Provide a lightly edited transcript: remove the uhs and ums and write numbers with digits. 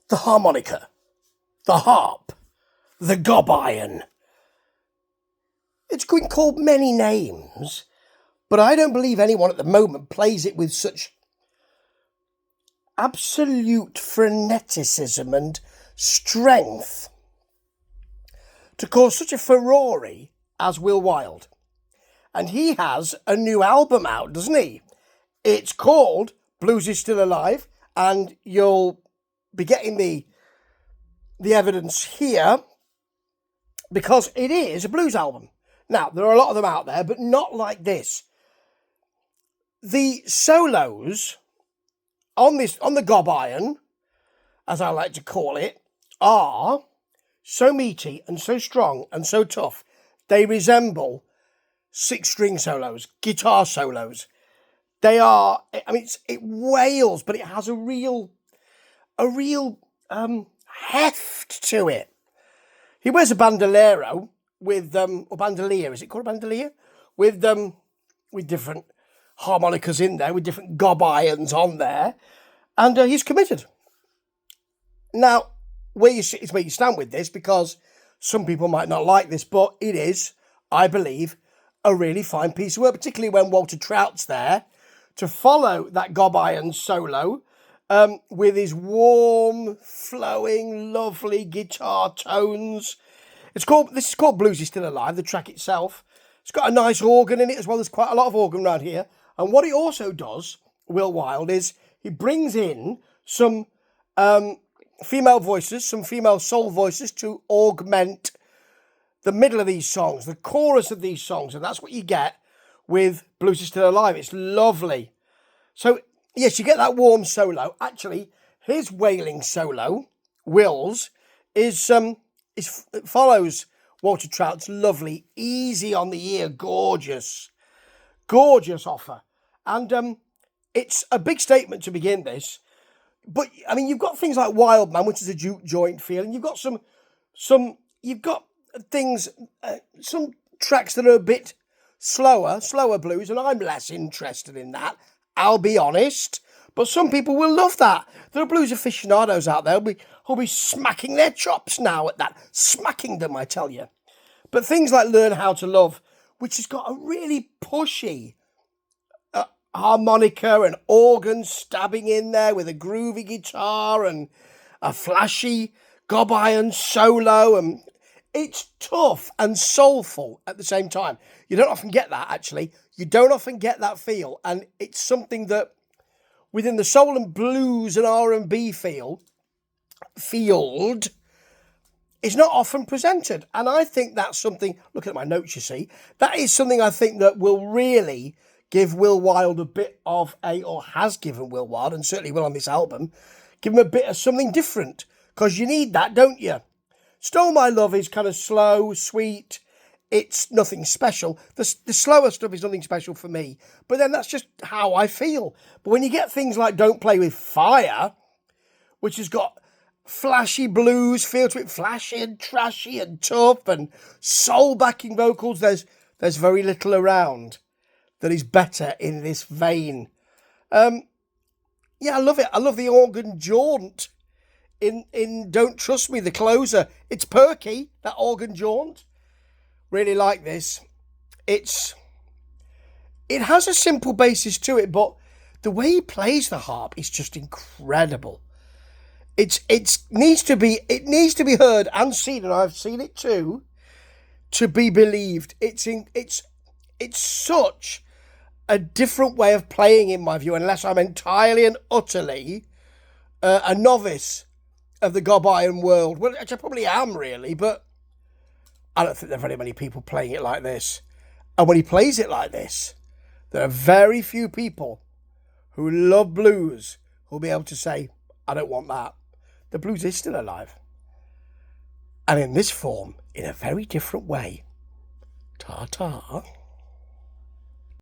the harmonica, the harp, the Gob Iron. It's been called many names, but I don't believe anyone at the moment plays it with such absolute freneticism and strength to cause such a furore as Wilde. And he has a new album out, doesn't he? It's called Blues Is Still Alive, and you'll be getting the evidence here because it is a blues album. Now, there are a lot of them out there, but not like this. The solos on the Gob Iron, as I like to call it, are so meaty and so strong and so tough. They resemble 6-string solos, guitar solos. They are, I mean, it wails, but it has a real heft to it. He wears a bandolero with, or bandolier, is it called a bandolier? With different harmonicas in there, with different Gob Irons on there. And he's committed. Now, where you stand with this, because some people might not like this, but it is, I believe, a really fine piece of work, particularly when Walter Trout's there to follow that Gob Iron solo with his warm, flowing, lovely guitar tones. This is called Blues Is Still Alive, the track itself. It's got a nice organ in it as well. There's quite a lot of organ around here. And what he also does, Wilde, is he brings in some female voices, some female soul voices to augment the middle of these songs, the chorus of these songs. And that's what you get with Blues Is Still Alive. It's lovely. So, yes, you get that warm solo. Actually, his wailing solo, Will's, follows Walter Trout's lovely, easy on the ear, gorgeous offer. And it's a big statement to begin this. But, I mean, you've got things like Wild Man, which is a juke joint feel, and you've got some tracks that are a bit slower blues, and I'm less interested in that, I'll be honest. But some people will love that. There are blues aficionados out there who'll be smacking their chops now at that. Smacking them, I tell you. But things like Learn How to Love, which has got a really pushy harmonica and organ stabbing in there with a groovy guitar and a flashy Gob Iron solo, and it's tough and soulful at the same time. You don't often get that, actually. You don't often get that feel, and it's something that within the soul and blues and R&B field is not often presented. And I think that's something, looking at my notes, you see, that is something I think that will really give Will Wilde a bit of or has given Will Wilde, and certainly will on this album, give him a bit of something different. Because you need that, don't you? Stole My Love is kind of slow, sweet. It's nothing special. The slower stuff is nothing special for me. But then that's just how I feel. But when you get things like Don't Play With Fire, which has got flashy blues feel to it, flashy and trashy and tough and soul backing vocals, there's very little around that is better in this vein. Yeah, I love it. I love the organ jaunt in Don't Trust Me, the closer. It's perky, that organ jaunt. Really like this. It has a simple basis to it, but the way he plays the harp is just incredible. It needs to be heard and seen, and I've seen it too, to be believed. It's such a different way of playing, in my view, unless I'm entirely and utterly a novice of the Gob Iron world. Well, which I probably am, really, but I don't think there are very many people playing it like this. And when he plays it like this, there are very few people who love blues who'll be able to say, I don't want that. The blues is still alive. And in this form, in a very different way. Ta-ta.